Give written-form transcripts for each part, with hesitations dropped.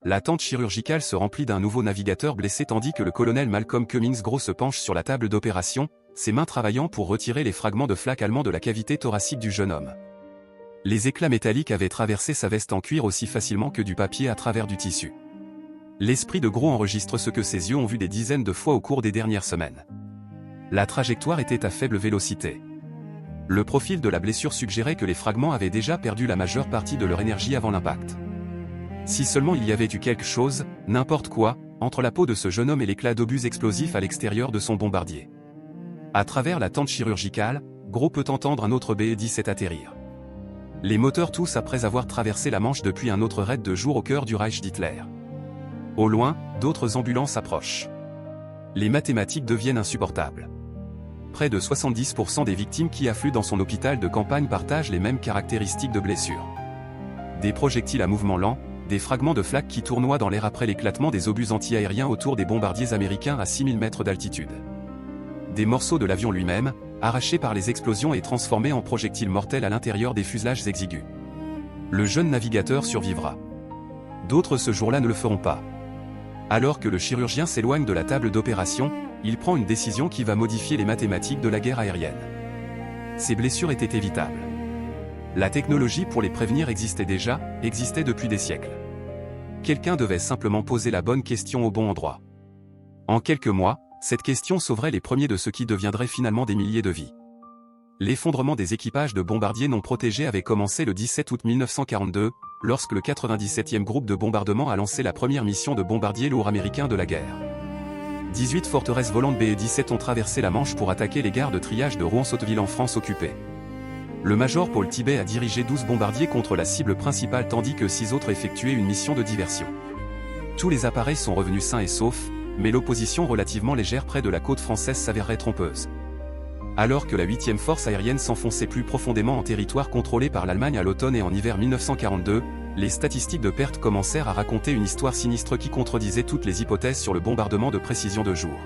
la tente chirurgicale se remplit d'un nouveau navigateur blessé tandis que le colonel Malcolm Cummings Gros se penche sur la table d'opération, ses mains travaillant pour retirer les fragments de flak allemand de la cavité thoracique du jeune homme. Les éclats métalliques avaient traversé sa veste en cuir aussi facilement que du papier à travers du tissu. L'esprit de Gros enregistre ce que ses yeux ont vu des dizaines de fois au cours des dernières semaines. La trajectoire était à faible vélocité. Le profil de la blessure suggérait que les fragments avaient déjà perdu la majeure partie de leur énergie avant l'impact. Si seulement il y avait eu quelque chose, n'importe quoi, entre la peau de ce jeune homme et l'éclat d'obus explosifs à l'extérieur de son bombardier. À travers la tente chirurgicale, Gros peut entendre un autre BE-17 atterrir. Les moteurs tous après avoir traversé la Manche depuis un autre raid de jour au cœur du Reich d'Hitler. Au loin, d'autres ambulances approchent. Les mathématiques deviennent insupportables. Près de 70% des victimes qui affluent dans son hôpital de campagne partagent les mêmes caractéristiques de blessures. Des projectiles à mouvement lent, des fragments de flak qui tournoient dans l'air après l'éclatement des obus anti-aériens autour des bombardiers américains à 6000 mètres d'altitude. Des morceaux de l'avion lui-même, arrachés par les explosions et transformés en projectiles mortels à l'intérieur des fuselages exigus. Le jeune navigateur survivra. D'autres ce jour-là ne le feront pas. Alors que le chirurgien s'éloigne de la table d'opération, il prend une décision qui va modifier les mathématiques de la guerre aérienne. Ces blessures étaient évitables. La technologie pour les prévenir existait depuis des siècles. Quelqu'un devait simplement poser la bonne question au bon endroit. En quelques mois, cette question sauverait les premiers de ce qui deviendraient finalement des milliers de vies. L'effondrement des équipages de bombardiers non protégés avait commencé le 17 août 1942, lorsque le 97e groupe de bombardement a lancé la première mission de bombardiers lourds américains de la guerre. 18 forteresses volantes BE-17 ont traversé la Manche pour attaquer les gares de triage de Rouen-Sotteville en France occupée. Le major Paul Tibet a dirigé 12 bombardiers contre la cible principale tandis que 6 autres effectuaient une mission de diversion. Tous les appareils sont revenus sains et saufs, mais l'opposition relativement légère près de la côte française s'avérerait trompeuse. Alors que la 8e force aérienne s'enfonçait plus profondément en territoire contrôlé par l'Allemagne à l'automne et en hiver 1942, les statistiques de pertes commencèrent à raconter une histoire sinistre qui contredisait toutes les hypothèses sur le bombardement de précision de jour.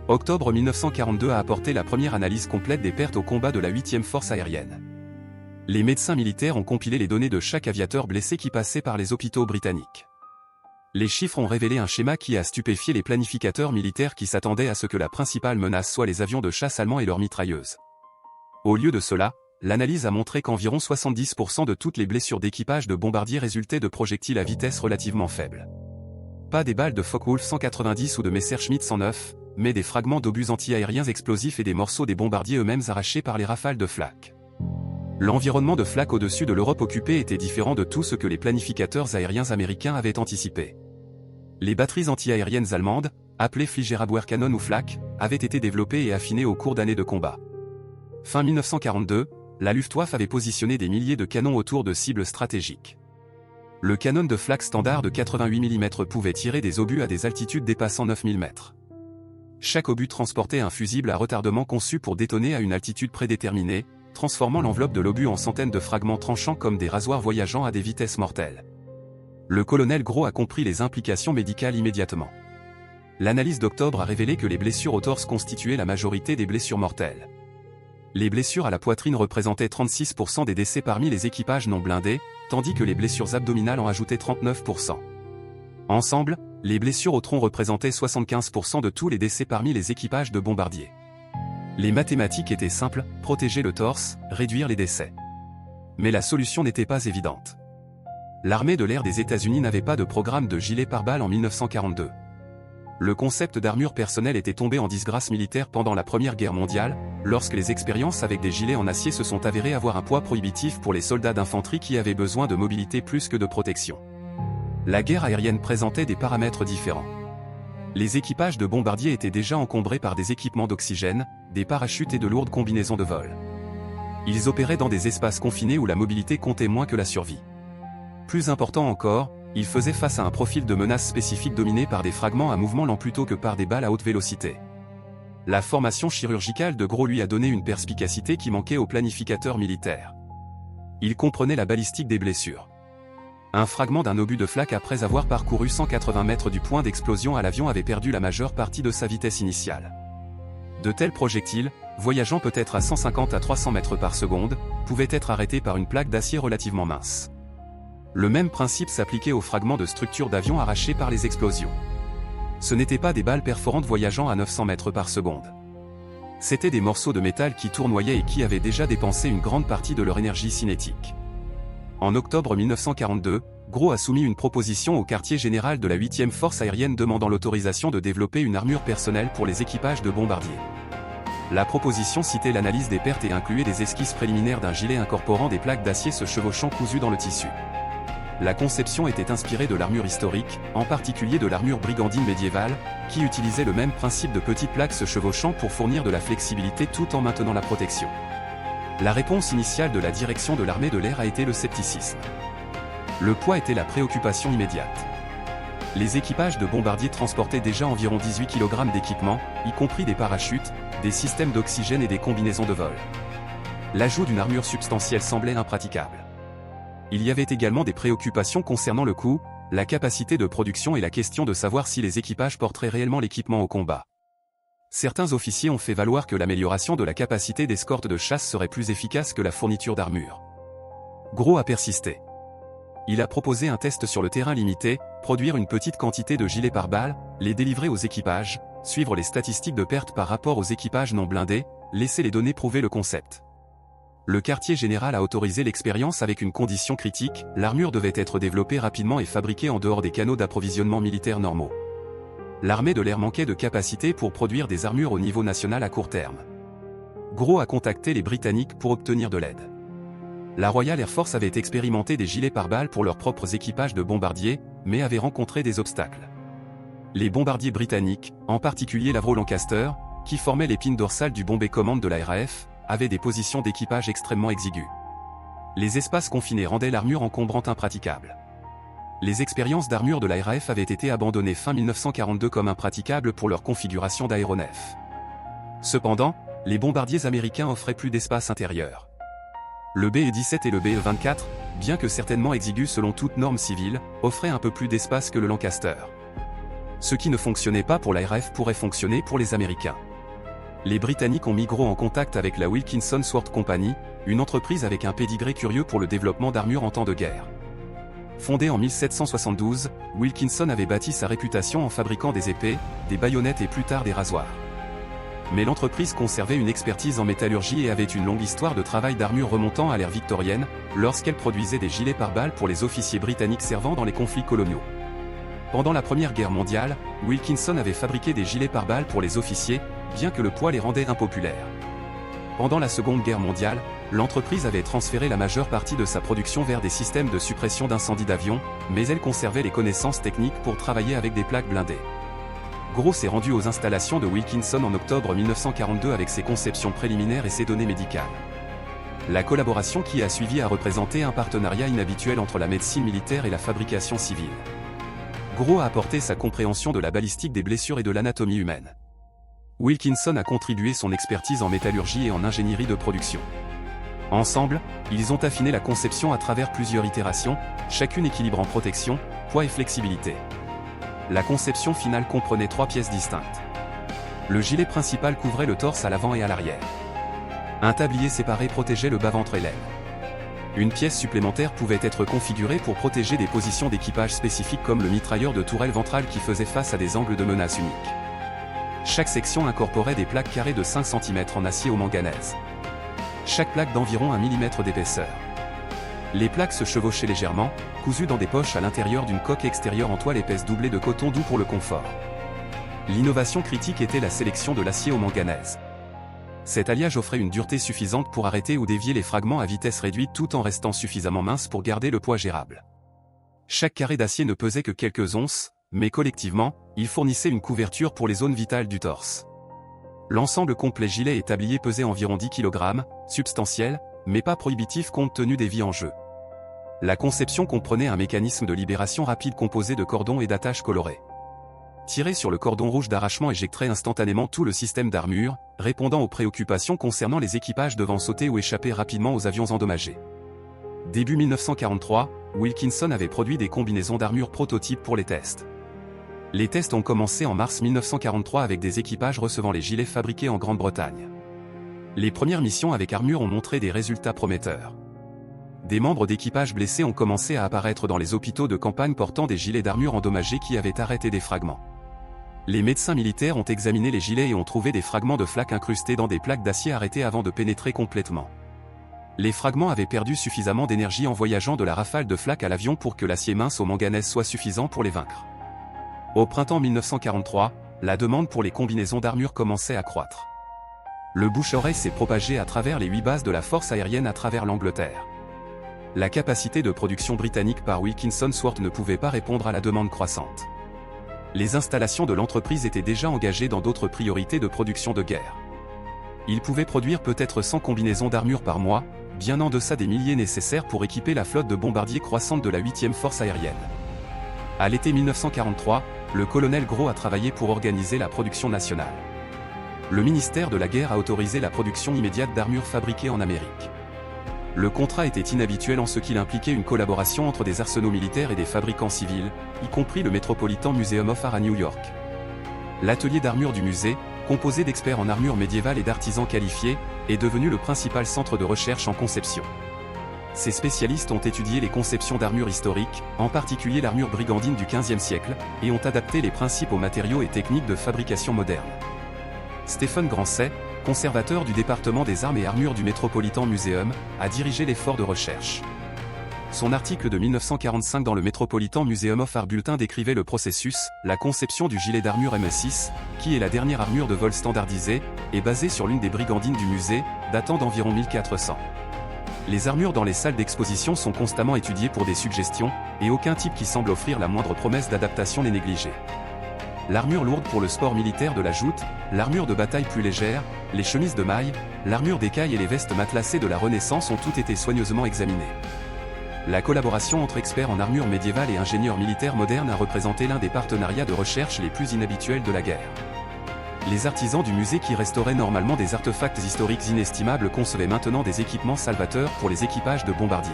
Octobre 1942 a apporté la première analyse complète des pertes au combat de la 8e force aérienne. Les médecins militaires ont compilé les données de chaque aviateur blessé qui passait par les hôpitaux britanniques. Les chiffres ont révélé un schéma qui a stupéfié les planificateurs militaires qui s'attendaient à ce que la principale menace soit les avions de chasse allemands et leurs mitrailleuses. Au lieu de cela, l'analyse a montré qu'environ 70% de toutes les blessures d'équipage de bombardiers résultaient de projectiles à vitesse relativement faible. Pas des balles de Focke-Wulf 190 ou de Messerschmitt 109, mais des fragments d'obus anti-aériens explosifs et des morceaux des bombardiers eux-mêmes arrachés par les rafales de flak. L'environnement de flak au-dessus de l'Europe occupée était différent de tout ce que les planificateurs aériens américains avaient anticipé. Les batteries anti-aériennes allemandes, appelées Fliegerabwehrkanone ou flak, avaient été développées et affinées au cours d'années de combat. Fin 1942, la Luftwaffe avait positionné des milliers de canons autour de cibles stratégiques. Le canon de flak standard de 88 mm pouvait tirer des obus à des altitudes dépassant 9000 mètres. Chaque obus transportait un fusible à retardement conçu pour détonner à une altitude prédéterminée, transformant l'enveloppe de l'obus en centaines de fragments tranchants comme des rasoirs voyageant à des vitesses mortelles. Le colonel Gros a compris les implications médicales immédiatement. L'analyse d'octobre a révélé que les blessures au torse constituaient la majorité des blessures mortelles. Les blessures à la poitrine représentaient 36% des décès parmi les équipages non blindés, tandis que les blessures abdominales en ajoutaient 39%. Ensemble, les blessures au tronc représentaient 75% de tous les décès parmi les équipages de bombardiers. Les mathématiques étaient simples, protéger le torse, réduire les décès. Mais la solution n'était pas évidente. L'armée de l'air des États-Unis n'avait pas de programme de gilet pare-balles en 1942. Le concept d'armure personnelle était tombé en disgrâce militaire pendant la Première Guerre mondiale, lorsque les expériences avec des gilets en acier se sont avérées avoir un poids prohibitif pour les soldats d'infanterie qui avaient besoin de mobilité plus que de protection. La guerre aérienne présentait des paramètres différents. Les équipages de bombardiers étaient déjà encombrés par des équipements d'oxygène, des parachutes et de lourdes combinaisons de vol. Ils opéraient dans des espaces confinés où la mobilité comptait moins que la survie. Plus important encore, ils faisaient face à un profil de menace spécifique dominé par des fragments à mouvement lent plutôt que par des balles à haute vélocité. La formation chirurgicale de Gros lui a donné une perspicacité qui manquait aux planificateurs militaires. Il comprenait la balistique des blessures. Un fragment d'un obus de flak après avoir parcouru 180 mètres du point d'explosion à l'avion avait perdu la majeure partie de sa vitesse initiale. De tels projectiles, voyageant peut-être à 150 à 300 mètres par seconde, pouvaient être arrêtés par une plaque d'acier relativement mince. Le même principe s'appliquait aux fragments de structures d'avions arrachés par les explosions. Ce n'étaient pas des balles perforantes voyageant à 900 mètres par seconde. C'étaient des morceaux de métal qui tournoyaient et qui avaient déjà dépensé une grande partie de leur énergie cinétique. En octobre 1942, Gros a soumis une proposition au quartier général de la 8e Force aérienne demandant l'autorisation de développer une armure personnelle pour les équipages de bombardiers. La proposition citait l'analyse des pertes et incluait des esquisses préliminaires d'un gilet incorporant des plaques d'acier se chevauchant cousues dans le tissu. La conception était inspirée de l'armure historique, en particulier de l'armure brigandine médiévale, qui utilisait le même principe de petites plaques se chevauchant pour fournir de la flexibilité tout en maintenant la protection. La réponse initiale de la direction de l'armée de l'air a été le scepticisme. Le poids était la préoccupation immédiate. Les équipages de bombardiers transportaient déjà environ 18 kg d'équipement, y compris des parachutes, des systèmes d'oxygène et des combinaisons de vol. L'ajout d'une armure substantielle semblait impraticable. Il y avait également des préoccupations concernant le coût, la capacité de production et la question de savoir si les équipages porteraient réellement l'équipement au combat. Certains officiers ont fait valoir que l'amélioration de la capacité d'escorte de chasse serait plus efficace que la fourniture d'armure. Gros a persisté. Il a proposé un test sur le terrain limité, produire une petite quantité de gilets pare-balles, les délivrer aux équipages, suivre les statistiques de perte par rapport aux équipages non blindés, laisser les données prouver le concept. Le quartier général a autorisé l'expérience avec une condition critique, l'armure devait être développée rapidement et fabriquée en dehors des canaux d'approvisionnement militaire normaux. L'armée de l'air manquait de capacité pour produire des armures au niveau national à court terme. Gros a contacté les Britanniques pour obtenir de l'aide. La Royal Air Force avait expérimenté des gilets pare-balles pour leurs propres équipages de bombardiers, mais avait rencontré des obstacles. Les bombardiers britanniques, en particulier l'Avro Lancaster, qui formait l'épine dorsale du Bombay Command de la RAF, avaient des positions d'équipage extrêmement exiguës. Les espaces confinés rendaient l'armure encombrante impraticable. Les expériences d'armure de la RAF avaient été abandonnées fin 1942 comme impraticables pour leur configuration d'aéronef. Cependant, les bombardiers américains offraient plus d'espace intérieur. Le BE-17 et le BE-24, bien que certainement exigus selon toute norme civile, offraient un peu plus d'espace que le Lancaster. Ce qui ne fonctionnait pas pour la RAF pourrait fonctionner pour les Américains. Les Britanniques ont mis Gros en contact avec la Wilkinson Sword Company, une entreprise avec un pédigré curieux pour le développement d'armures en temps de guerre. Fondée en 1772, Wilkinson avait bâti sa réputation en fabriquant des épées, des baïonnettes et plus tard des rasoirs. Mais l'entreprise conservait une expertise en métallurgie et avait une longue histoire de travail d'armure remontant à l'ère victorienne, lorsqu'elle produisait des gilets pare-balles pour les officiers britanniques servant dans les conflits coloniaux. Pendant la Première Guerre mondiale, Wilkinson avait fabriqué des gilets pare-balles pour les officiers, bien que le poids les rendait impopulaires. Pendant la Seconde Guerre mondiale, l'entreprise avait transféré la majeure partie de sa production vers des systèmes de suppression d'incendie d'avions, mais elle conservait les connaissances techniques pour travailler avec des plaques blindées. Gros s'est rendu aux installations de Wilkinson en octobre 1942 avec ses conceptions préliminaires et ses données médicales. La collaboration qui a suivi a représenté un partenariat inhabituel entre la médecine militaire et la fabrication civile. Gros a apporté sa compréhension de la balistique des blessures et de l'anatomie humaine. Wilkinson a contribué son expertise en métallurgie et en ingénierie de production. Ensemble, ils ont affiné la conception à travers plusieurs itérations, chacune équilibrant protection, poids et flexibilité. La conception finale comprenait 3 pièces distinctes. Le gilet principal couvrait le torse à l'avant et à l'arrière. Un tablier séparé protégeait le bas-ventre et l'aile. Une pièce supplémentaire pouvait être configurée pour protéger des positions d'équipage spécifiques comme le mitrailleur de tourelle ventrale qui faisait face à des angles de menace uniques. Chaque section incorporait des plaques carrées de 5 cm en acier au manganèse. Chaque plaque d'environ 1 mm d'épaisseur. Les plaques se chevauchaient légèrement, cousues dans des poches à l'intérieur d'une coque extérieure en toile épaisse doublée de coton doux pour le confort. L'innovation critique était la sélection de l'acier au manganèse. Cet alliage offrait une dureté suffisante pour arrêter ou dévier les fragments à vitesse réduite tout en restant suffisamment mince pour garder le poids gérable. Chaque carré d'acier ne pesait que quelques onces, mais collectivement, il fournissait une couverture pour les zones vitales du torse. L'ensemble complet gilet et tablier pesait environ 10 kg, substantiel, mais pas prohibitif compte tenu des vies en jeu. La conception comprenait un mécanisme de libération rapide composé de cordons et d'attaches colorées. Tirer sur le cordon rouge d'arrachement éjecterait instantanément tout le système d'armure, répondant aux préoccupations concernant les équipages devant sauter ou échapper rapidement aux avions endommagés. Début 1943, Wilkinson avait produit des combinaisons d'armure prototypes pour les tests. Les tests ont commencé en mars 1943 avec des équipages recevant les gilets fabriqués en Grande-Bretagne. Les premières missions avec armure ont montré des résultats prometteurs. Des membres d'équipage blessés ont commencé à apparaître dans les hôpitaux de campagne portant des gilets d'armure endommagés qui avaient arrêté des fragments. Les médecins militaires ont examiné les gilets et ont trouvé des fragments de flaques incrustés dans des plaques d'acier arrêtées avant de pénétrer complètement. Les fragments avaient perdu suffisamment d'énergie en voyageant de la rafale de flaques à l'avion pour que l'acier mince au manganèse soit suffisant pour les vaincre. Au printemps 1943, la demande pour les combinaisons d'armure commençait à croître. Le bouche-oreille s'est propagé à travers les 8 bases de la force aérienne à travers l'Angleterre. La capacité de production britannique par Wilkinson Sword ne pouvait pas répondre à la demande croissante. Les installations de l'entreprise étaient déjà engagées dans d'autres priorités de production de guerre. Il pouvait produire peut-être 100 combinaisons d'armure par mois, bien en deçà des milliers nécessaires pour équiper la flotte de bombardiers croissante de la 8e force aérienne. À l'été 1943, le colonel Gros a travaillé pour organiser la production nationale. Le ministère de la Guerre a autorisé la production immédiate d'armure fabriquée en Amérique. Le contrat était inhabituel en ce qu'il impliquait une collaboration entre des arsenaux militaires et des fabricants civils, y compris le Metropolitan Museum of Art à New York. L'atelier d'armure du musée, composé d'experts en armure médiévale et d'artisans qualifiés, est devenu le principal centre de recherche en conception. Ces spécialistes ont étudié les conceptions d'armure historiques, en particulier l'armure brigandine du XVe siècle, et ont adapté les principes aux matériaux et techniques de fabrication modernes. Stephen Grancey, conservateur du département des armes et armures du Metropolitan Museum, a dirigé l'effort de recherche. Son article de 1945 dans le Metropolitan Museum of Art Bulletin décrivait le processus, la conception du gilet d'armure ME6, qui est la dernière armure de vol standardisée, est basée sur l'une des brigandines du musée, datant d'environ 1400. Les armures dans les salles d'exposition sont constamment étudiées pour des suggestions, et aucun type qui semble offrir la moindre promesse d'adaptation n'est négligé. L'armure lourde pour le sport militaire de la joute, l'armure de bataille plus légère, les chemises de maille, l'armure d'écaille et les vestes matelassées de la Renaissance ont toutes été soigneusement examinées. La collaboration entre experts en armure médiévale et ingénieurs militaires modernes a représenté l'un des partenariats de recherche les plus inhabituels de la guerre. Les artisans du musée qui restauraient normalement des artefacts historiques inestimables concevaient maintenant des équipements salvateurs pour les équipages de bombardiers.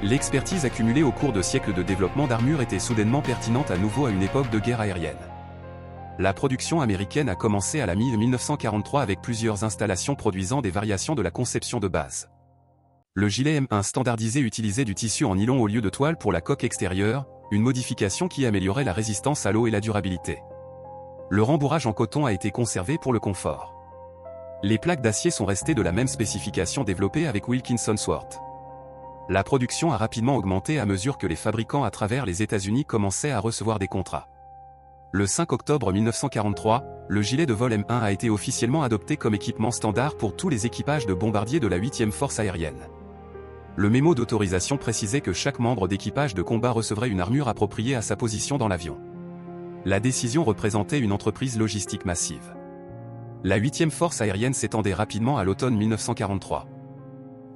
L'expertise accumulée au cours de siècles de développement d'armure était soudainement pertinente à nouveau à une époque de guerre aérienne. La production américaine a commencé à la mi-1943 avec plusieurs installations produisant des variations de la conception de base. Le gilet M1 standardisé utilisait du tissu en nylon au lieu de toile pour la coque extérieure, une modification qui améliorait la résistance à l'eau et la durabilité. Le rembourrage en coton a été conservé pour le confort. Les plaques d'acier sont restées de la même spécification développée avec Wilkinson Sword. La production a rapidement augmenté à mesure que les fabricants à travers les États-Unis commençaient à recevoir des contrats. Le 5 octobre 1943, le gilet de vol M1 a été officiellement adopté comme équipement standard pour tous les équipages de bombardiers de la 8e force aérienne. Le mémo d'autorisation précisait que chaque membre d'équipage de combat recevrait une armure appropriée à sa position dans l'avion. La décision représentait une entreprise logistique massive. La 8e force aérienne s'étendait rapidement à l'automne 1943.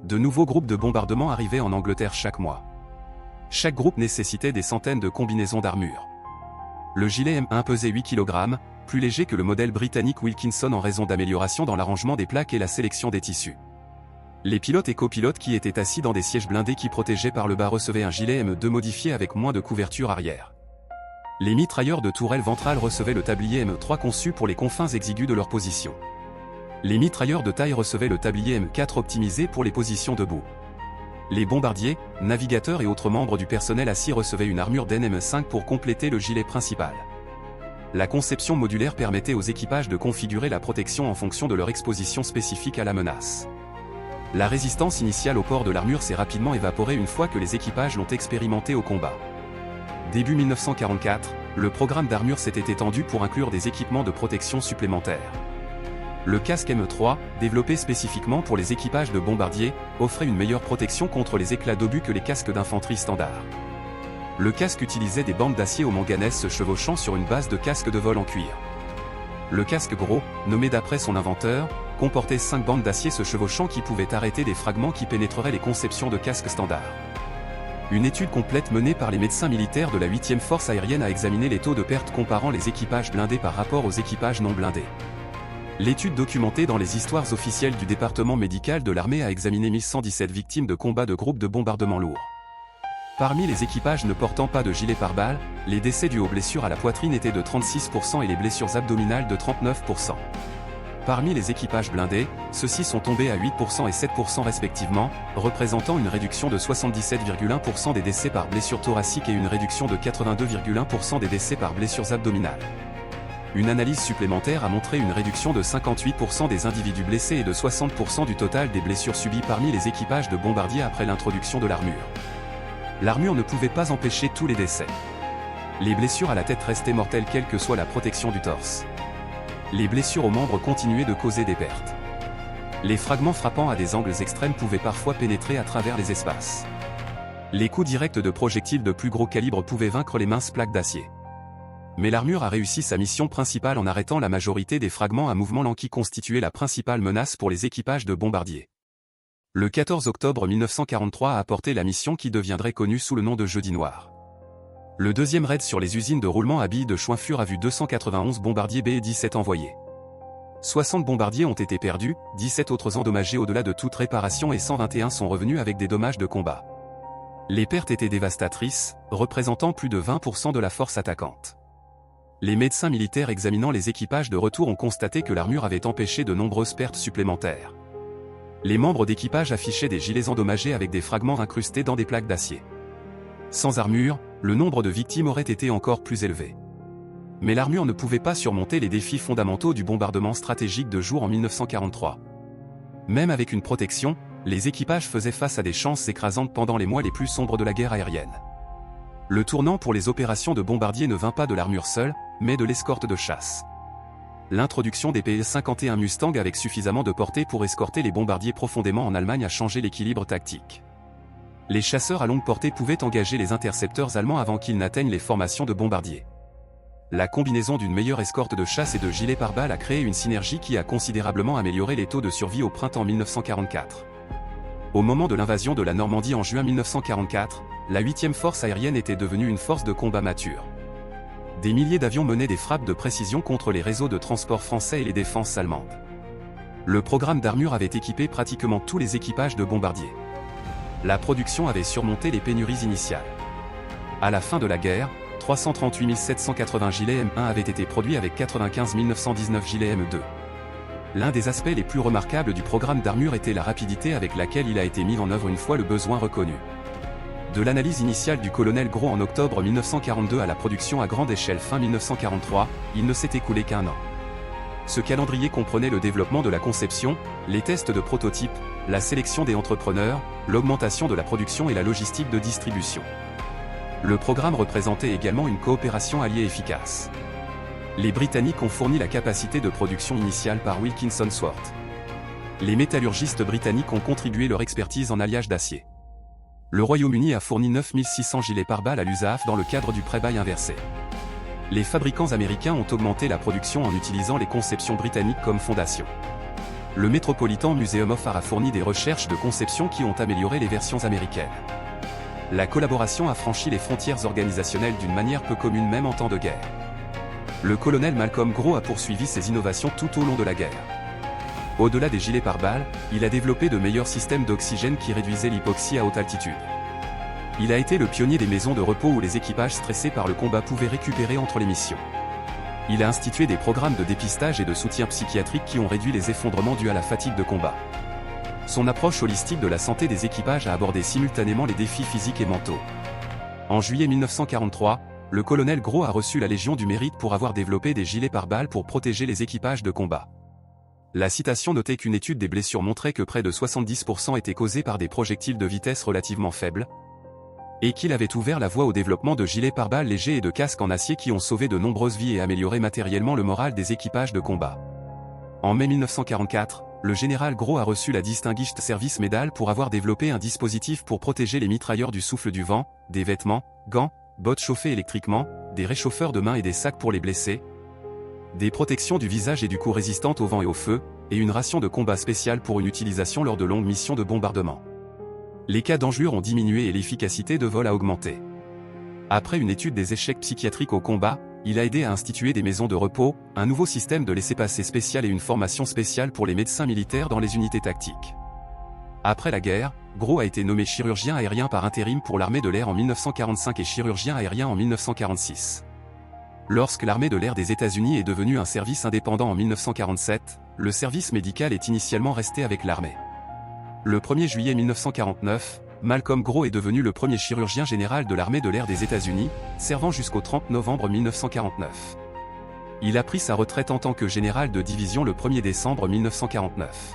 De nouveaux groupes de bombardement arrivaient en Angleterre chaque mois. Chaque groupe nécessitait des centaines de combinaisons d'armure. Le gilet M1 pesait 8 kg, plus léger que le modèle britannique Wilkinson en raison d'améliorations dans l'arrangement des plaques et la sélection des tissus. Les pilotes et copilotes qui étaient assis dans des sièges blindés qui protégeaient par le bas recevaient un gilet M2 modifié avec moins de couverture arrière. Les mitrailleurs de tourelle ventrale recevaient le tablier M3 conçu pour les confins exigus de leur position. Les mitrailleurs de taille recevaient le tablier M4 optimisé pour les positions debout. Les bombardiers, navigateurs et autres membres du personnel assis recevaient une armure d'NM5 pour compléter le gilet principal. La conception modulaire permettait aux équipages de configurer la protection en fonction de leur exposition spécifique à la menace. La résistance initiale au port de l'armure s'est rapidement évaporée une fois que les équipages l'ont expérimenté au combat. Début 1944, le programme d'armure s'était étendu pour inclure des équipements de protection supplémentaires. Le casque M3, développé spécifiquement pour les équipages de bombardiers, offrait une meilleure protection contre les éclats d'obus que les casques d'infanterie standard. Le casque utilisait des bandes d'acier au manganèse se chevauchant sur une base de casque de vol en cuir. Le casque Gros, nommé d'après son inventeur, comportait 5 bandes d'acier se chevauchant qui pouvaient arrêter des fragments qui pénétreraient les conceptions de casques standards. Une étude complète menée par les médecins militaires de la 8e force aérienne a examiné les taux de perte comparant les équipages blindés par rapport aux équipages non blindés. L'étude documentée dans les histoires officielles du département médical de l'armée a examiné 1117 victimes de combats de groupes de bombardement lourds. Parmi les équipages ne portant pas de gilet pare-balles, les décès dus aux blessures à la poitrine étaient de 36% et les blessures abdominales de 39%. Parmi les équipages blindés, ceux-ci sont tombés à 8% et 7% respectivement, représentant une réduction de 77,1% des décès par blessure thoracique et une réduction de 82,1% des décès par blessures abdominales. Une analyse supplémentaire a montré une réduction de 58% des individus blessés et de 60% du total des blessures subies parmi les équipages de bombardiers après l'introduction de l'armure. L'armure ne pouvait pas empêcher tous les décès. Les blessures à la tête restaient mortelles quelle que soit la protection du torse. Les blessures aux membres continuaient de causer des pertes. Les fragments frappant à des angles extrêmes pouvaient parfois pénétrer à travers les espaces. Les coups directs de projectiles de plus gros calibre pouvaient vaincre les minces plaques d'acier. Mais l'armure a réussi sa mission principale en arrêtant la majorité des fragments à mouvement lent qui constituaient la principale menace pour les équipages de bombardiers. Le 14 octobre 1943 a apporté la mission qui deviendrait connue sous le nom de Jeudi Noir. Le deuxième raid sur les usines de roulement à billes de Schweinfurt a vu 291 bombardiers B-17 envoyés. 60 bombardiers ont été perdus, 17 autres endommagés au-delà de toute réparation et 121 sont revenus avec des dommages de combat. Les pertes étaient dévastatrices, représentant plus de 20% de la force attaquante. Les médecins militaires examinant les équipages de retour ont constaté que l'armure avait empêché de nombreuses pertes supplémentaires. Les membres d'équipage affichaient des gilets endommagés avec des fragments incrustés dans des plaques d'acier. Sans armure, le nombre de victimes aurait été encore plus élevé. Mais l'armure ne pouvait pas surmonter les défis fondamentaux du bombardement stratégique de jour en 1943. Même avec une protection, les équipages faisaient face à des chances écrasantes pendant les mois les plus sombres de la guerre aérienne. Le tournant pour les opérations de bombardier ne vint pas de l'armure seule, mais de l'escorte de chasse. L'introduction des PS-51 Mustang avec suffisamment de portée pour escorter les bombardiers profondément en Allemagne a changé l'équilibre tactique. Les chasseurs à longue portée pouvaient engager les intercepteurs allemands avant qu'ils n'atteignent les formations de bombardiers. La combinaison d'une meilleure escorte de chasse et de gilets pare-balles a créé une synergie qui a considérablement amélioré les taux de survie au printemps 1944. Au moment de l'invasion de la Normandie en juin 1944, la 8e force aérienne était devenue une force de combat mature. Des milliers d'avions menaient des frappes de précision contre les réseaux de transport français et les défenses allemandes. Le programme d'armure avait équipé pratiquement tous les équipages de bombardiers. La production avait surmonté les pénuries initiales. À la fin de la guerre, 338 780 gilets M1 avaient été produits avec 95 919 gilets M2. L'un des aspects les plus remarquables du programme d'armure était la rapidité avec laquelle il a été mis en œuvre une fois le besoin reconnu. De l'analyse initiale du colonel Gros en octobre 1942 à la production à grande échelle fin 1943, il ne s'est écoulé qu'un an. Ce calendrier comprenait le développement de la conception, les tests de prototypes, la sélection des entrepreneurs, l'augmentation de la production et la logistique de distribution. Le programme représentait également une coopération alliée efficace. Les Britanniques ont fourni la capacité de production initiale par Wilkinson Sword. Les métallurgistes britanniques ont contribué leur expertise en alliage d'acier. Le Royaume-Uni a fourni 9600 gilets pare-balles à l'USAF dans le cadre du prêt-bail inversé. Les fabricants américains ont augmenté la production en utilisant les conceptions britanniques comme fondation. Le Metropolitan Museum of Art a fourni des recherches de conception qui ont amélioré les versions américaines. La collaboration a franchi les frontières organisationnelles d'une manière peu commune même en temps de guerre. Le colonel Malcolm Gros a poursuivi ses innovations tout au long de la guerre. Au-delà des gilets pare-balles, il a développé de meilleurs systèmes d'oxygène qui réduisaient l'hypoxie à haute altitude. Il a été le pionnier des maisons de repos où les équipages stressés par le combat pouvaient récupérer entre les missions. Il a institué des programmes de dépistage et de soutien psychiatrique qui ont réduit les effondrements dus à la fatigue de combat. Son approche holistique de la santé des équipages a abordé simultanément les défis physiques et mentaux. En juillet 1943, le colonel Gros a reçu la Légion du Mérite pour avoir développé des gilets pare-balles pour protéger les équipages de combat. La citation notait qu'une étude des blessures montrait que près de 70% étaient causées par des projectiles de vitesse relativement faible, et qu'il avait ouvert la voie au développement de gilets pare-balles légers et de casques en acier qui ont sauvé de nombreuses vies et amélioré matériellement le moral des équipages de combat. En mai 1944, le général Gros a reçu la Distinguished Service Medal pour avoir développé un dispositif pour protéger les mitrailleurs du souffle du vent, des vêtements, gants, bottes chauffées électriquement, des réchauffeurs de mains et des sacs pour les blessés, des protections du visage et du cou résistantes au vent et au feu, et une ration de combat spéciale pour une utilisation lors de longues missions de bombardement. Les cas d'engelure ont diminué et l'efficacité de vol a augmenté. Après une étude des échecs psychiatriques au combat, il a aidé à instituer des maisons de repos, un nouveau système de laissez-passer spécial et une formation spéciale pour les médecins militaires dans les unités tactiques. Après la guerre, Gros a été nommé chirurgien aérien par intérim pour l'armée de l'air en 1945 et chirurgien aérien en 1946. Lorsque l'armée de l'air des États-Unis est devenue un service indépendant en 1947, le service médical est initialement resté avec l'armée. Le 1er juillet 1949, Malcolm Groh est devenu le premier chirurgien général de l'armée de l'air des États-Unis, servant jusqu'au 30 novembre 1949. Il a pris sa retraite en tant que général de division le 1er décembre 1949.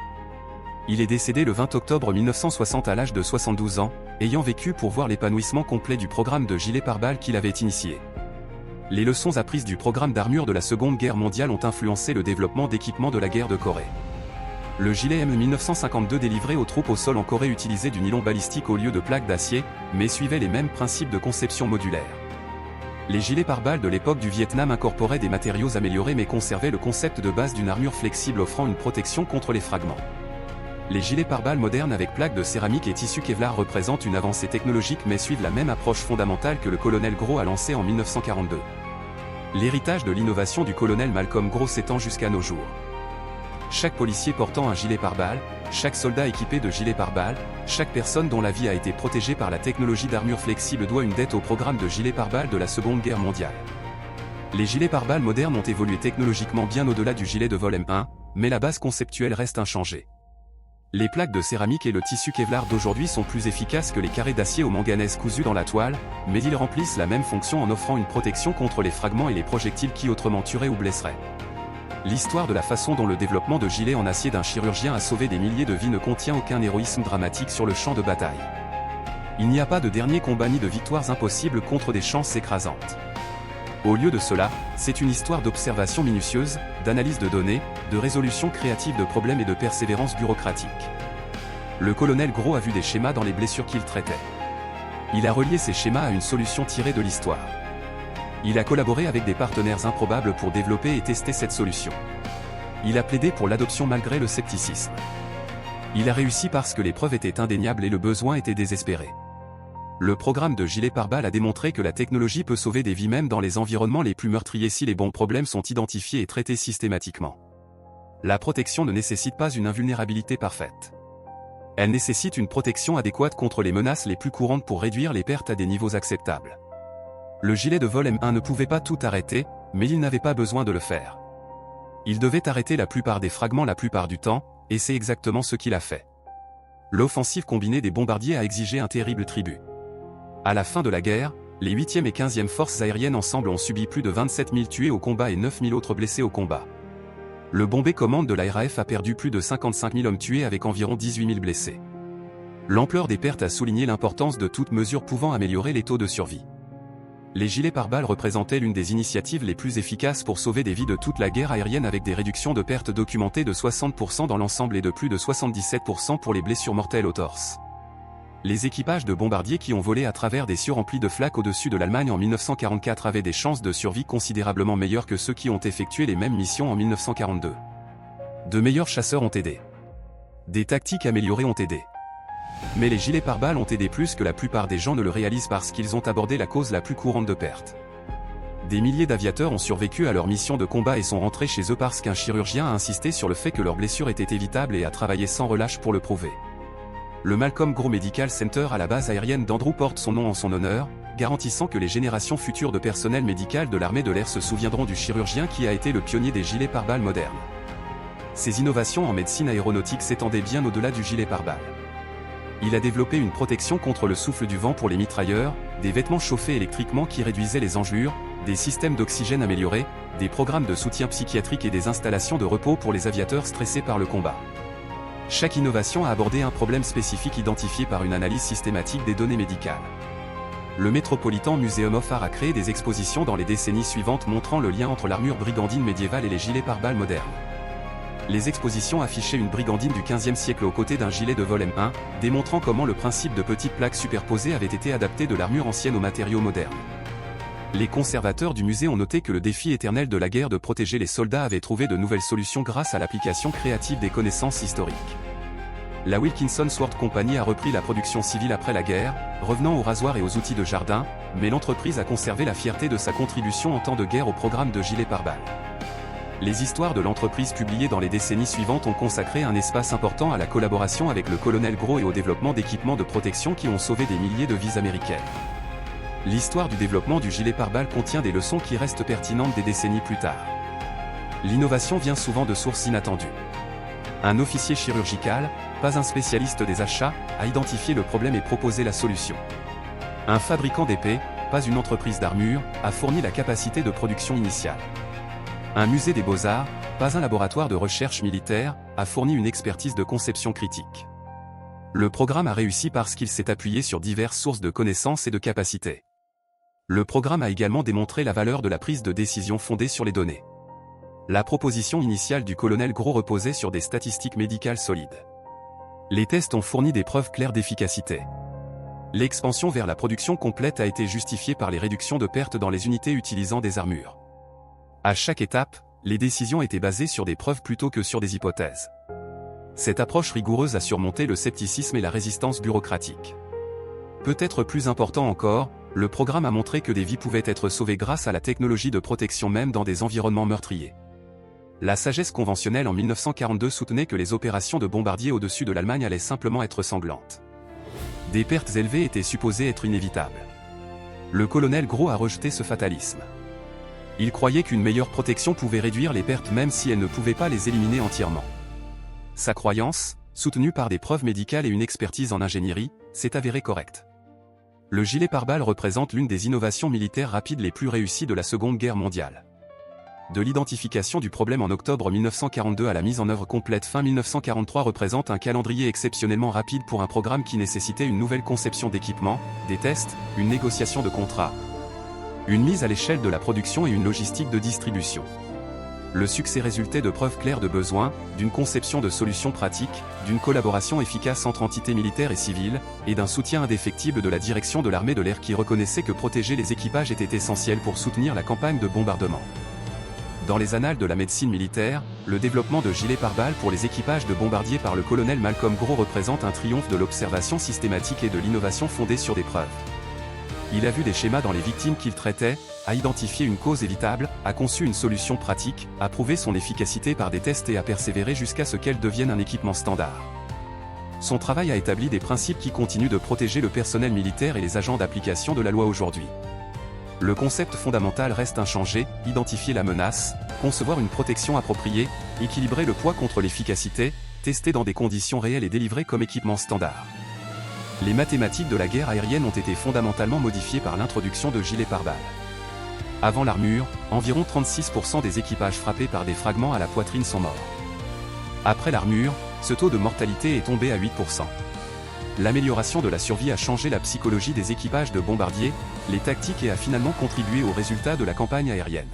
Il est décédé le 20 octobre 1960 à l'âge de 72 ans, ayant vécu pour voir l'épanouissement complet du programme de gilet pare-balles qu'il avait initié. Les leçons apprises du programme d'armure de la Seconde Guerre mondiale ont influencé le développement d'équipements de la guerre de Corée. Le gilet M1952 délivré aux troupes au sol en Corée utilisait du nylon balistique au lieu de plaques d'acier, mais suivait les mêmes principes de conception modulaire. Les gilets pare-balles de l'époque du Vietnam incorporaient des matériaux améliorés mais conservaient le concept de base d'une armure flexible offrant une protection contre les fragments. Les gilets pare-balles modernes avec plaques de céramique et tissu Kevlar représentent une avancée technologique mais suivent la même approche fondamentale que le colonel Groh a lancée en 1942. L'héritage de l'innovation du colonel Malcolm Groh s'étend jusqu'à nos jours. Chaque policier portant un gilet pare-balles, chaque soldat équipé de gilets pare-balles, chaque personne dont la vie a été protégée par la technologie d'armure flexible doit une dette au programme de gilets pare-balles de la Seconde Guerre mondiale. Les gilets pare-balles modernes ont évolué technologiquement bien au-delà du gilet de vol M1, mais la base conceptuelle reste inchangée. Les plaques de céramique et le tissu Kevlar d'aujourd'hui sont plus efficaces que les carrés d'acier au manganèse cousus dans la toile, mais ils remplissent la même fonction en offrant une protection contre les fragments et les projectiles qui autrement tueraient ou blesseraient. L'histoire de la façon dont le développement de gilets en acier d'un chirurgien a sauvé des milliers de vies ne contient aucun héroïsme dramatique sur le champ de bataille. Il n'y a pas de dernier combat ni de victoires impossibles contre des chances écrasantes. Au lieu de cela, c'est une histoire d'observation minutieuse, d'analyse de données, de résolution créative de problèmes et de persévérance bureaucratique. Le colonel Groh a vu des schémas dans les blessures qu'il traitait. Il a relié ces schémas à une solution tirée de l'histoire. Il a collaboré avec des partenaires improbables pour développer et tester cette solution. Il a plaidé pour l'adoption malgré le scepticisme. Il a réussi parce que les preuves étaient indéniables et le besoin était désespéré. Le programme de gilet pare-balles a démontré que la technologie peut sauver des vies même dans les environnements les plus meurtriers si les bons problèmes sont identifiés et traités systématiquement. La protection ne nécessite pas une invulnérabilité parfaite. Elle nécessite une protection adéquate contre les menaces les plus courantes pour réduire les pertes à des niveaux acceptables. Le gilet de vol M1 ne pouvait pas tout arrêter, mais il n'avait pas besoin de le faire. Il devait arrêter la plupart des fragments la plupart du temps, et c'est exactement ce qu'il a fait. L'offensive combinée des bombardiers a exigé un terrible tribut. À la fin de la guerre, les 8e et 15e forces aériennes ensemble ont subi plus de 27 000 tués au combat et 9 000 autres blessés au combat. Le Bombay Command de la RAF a perdu plus de 55 000 hommes tués avec environ 18 000 blessés. L'ampleur des pertes a souligné l'importance de toute mesure pouvant améliorer les taux de survie. Les gilets pare-balles représentaient l'une des initiatives les plus efficaces pour sauver des vies de toute la guerre aérienne avec des réductions de pertes documentées de 60% dans l'ensemble et de plus de 77% pour les blessures mortelles au torse. Les équipages de bombardiers qui ont volé à travers des cieux remplis de flaques au-dessus de l'Allemagne en 1944 avaient des chances de survie considérablement meilleures que ceux qui ont effectué les mêmes missions en 1942. De meilleurs chasseurs ont aidé. Des tactiques améliorées ont aidé. Mais les gilets pare-balles ont aidé plus que la plupart des gens ne le réalisent parce qu'ils ont abordé la cause la plus courante de perte. Des milliers d'aviateurs ont survécu à leur mission de combat et sont rentrés chez eux parce qu'un chirurgien a insisté sur le fait que leurs blessures étaient évitables et a travaillé sans relâche pour le prouver. Le Malcolm Groh Medical Center à la base aérienne d'Andrew porte son nom en son honneur, garantissant que les générations futures de personnel médical de l'armée de l'air se souviendront du chirurgien qui a été le pionnier des gilets pare-balles modernes. Ces innovations en médecine aéronautique s'étendaient bien au-delà du gilet pare-balles. Il a développé une protection contre le souffle du vent pour les mitrailleurs, des vêtements chauffés électriquement qui réduisaient les engelures, des systèmes d'oxygène améliorés, des programmes de soutien psychiatrique et des installations de repos pour les aviateurs stressés par le combat. Chaque innovation a abordé un problème spécifique identifié par une analyse systématique des données médicales. Le Metropolitan Museum of Art a créé des expositions dans les décennies suivantes montrant le lien entre l'armure brigandine médiévale et les gilets pare-balles modernes. Les expositions affichaient une brigandine du XVe siècle aux côtés d'un gilet de vol M1, démontrant comment le principe de petites plaques superposées avait été adapté de l'armure ancienne aux matériaux modernes. Les conservateurs du musée ont noté que le défi éternel de la guerre de protéger les soldats avait trouvé de nouvelles solutions grâce à l'application créative des connaissances historiques. La Wilkinson Sword Company a repris la production civile après la guerre, revenant aux rasoirs et aux outils de jardin, mais l'entreprise a conservé la fierté de sa contribution en temps de guerre au programme de gilets pare-balles. Les histoires de l'entreprise publiées dans les décennies suivantes ont consacré un espace important à la collaboration avec le colonel Groh et au développement d'équipements de protection qui ont sauvé des milliers de vies américaines. L'histoire du développement du gilet pare-balles contient des leçons qui restent pertinentes des décennies plus tard. L'innovation vient souvent de sources inattendues. Un officier chirurgical, pas un spécialiste des achats, a identifié le problème et proposé la solution. Un fabricant d'épées, pas une entreprise d'armure, a fourni la capacité de production initiale. Un musée des beaux-arts, pas un laboratoire de recherche militaire, a fourni une expertise de conception critique. Le programme a réussi parce qu'il s'est appuyé sur diverses sources de connaissances et de capacités. Le programme a également démontré la valeur de la prise de décision fondée sur les données. La proposition initiale du colonel Gros reposait sur des statistiques médicales solides. Les tests ont fourni des preuves claires d'efficacité. L'expansion vers la production complète a été justifiée par les réductions de pertes dans les unités utilisant des armures. À chaque étape, les décisions étaient basées sur des preuves plutôt que sur des hypothèses. Cette approche rigoureuse a surmonté le scepticisme et la résistance bureaucratique. Peut-être plus important encore, le programme a montré que des vies pouvaient être sauvées grâce à la technologie de protection même dans des environnements meurtriers. La sagesse conventionnelle en 1942 soutenait que les opérations de bombardiers au-dessus de l'Allemagne allaient simplement être sanglantes. Des pertes élevées étaient supposées être inévitables. Le colonel Gros a rejeté ce fatalisme. Il croyait qu'une meilleure protection pouvait réduire les pertes même si elle ne pouvait pas les éliminer entièrement. Sa croyance, soutenue par des preuves médicales et une expertise en ingénierie, s'est avérée correcte. Le gilet pare-balles représente l'une des innovations militaires rapides les plus réussies de la Seconde Guerre mondiale. De l'identification du problème en octobre 1942 à la mise en œuvre complète fin 1943 représente un calendrier exceptionnellement rapide pour un programme qui nécessitait une nouvelle conception d'équipement, des tests, une négociation de contrats, une mise à l'échelle de la production et une logistique de distribution. Le succès résultait de preuves claires de besoin, d'une conception de solutions pratiques, d'une collaboration efficace entre entités militaires et civiles, et d'un soutien indéfectible de la direction de l'armée de l'air qui reconnaissait que protéger les équipages était essentiel pour soutenir la campagne de bombardement. Dans les annales de la médecine militaire, le développement de gilets pare-balles pour les équipages de bombardiers par le colonel Malcolm Gros représente un triomphe de l'observation systématique et de l'innovation fondée sur des preuves. Il a vu des schémas dans les victimes qu'il traitait, a identifié une cause évitable, a conçu une solution pratique, a prouvé son efficacité par des tests et a persévéré jusqu'à ce qu'elle devienne un équipement standard. Son travail a établi des principes qui continuent de protéger le personnel militaire et les agents d'application de la loi aujourd'hui. Le concept fondamental reste inchangé, identifier la menace, concevoir une protection appropriée, équilibrer le poids contre l'efficacité, tester dans des conditions réelles et délivrer comme équipement standard. Les mathématiques de la guerre aérienne ont été fondamentalement modifiées par l'introduction de gilets pare-balles. Avant l'armure, environ 36% des équipages frappés par des fragments à la poitrine sont morts. Après l'armure, ce taux de mortalité est tombé à 8%. L'amélioration de la survie a changé la psychologie des équipages de bombardiers, les tactiques et a finalement contribué aux résultats de la campagne aérienne.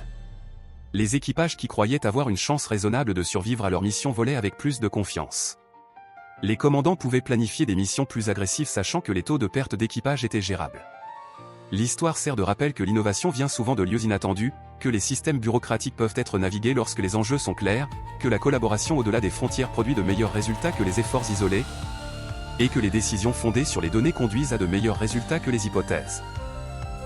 Les équipages qui croyaient avoir une chance raisonnable de survivre à leur mission volaient avec plus de confiance. Les commandants pouvaient planifier des missions plus agressives sachant que les taux de perte d'équipage étaient gérables. L'histoire sert de rappel que l'innovation vient souvent de lieux inattendus, que les systèmes bureaucratiques peuvent être navigués lorsque les enjeux sont clairs, que la collaboration au-delà des frontières produit de meilleurs résultats que les efforts isolés, et que les décisions fondées sur les données conduisent à de meilleurs résultats que les hypothèses.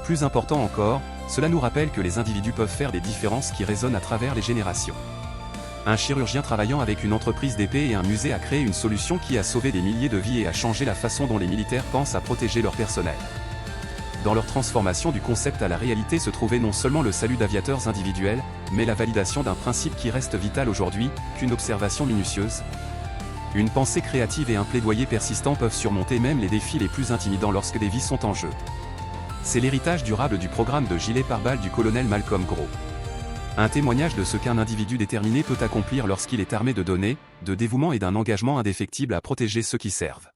Plus important encore, cela nous rappelle que les individus peuvent faire des différences qui résonnent à travers les générations. Un chirurgien travaillant avec une entreprise d'épées et un musée a créé une solution qui a sauvé des milliers de vies et a changé la façon dont les militaires pensent à protéger leur personnel. Dans leur transformation du concept à la réalité se trouvait non seulement le salut d'aviateurs individuels, mais la validation d'un principe qui reste vital aujourd'hui, qu'une observation minutieuse, une pensée créative et un plaidoyer persistant peuvent surmonter même les défis les plus intimidants lorsque des vies sont en jeu. C'est l'héritage durable du programme de gilets pare-balles du colonel Malcolm Gros. Un témoignage de ce qu'un individu déterminé peut accomplir lorsqu'il est armé de données, de dévouement et d'un engagement indéfectible à protéger ceux qui servent.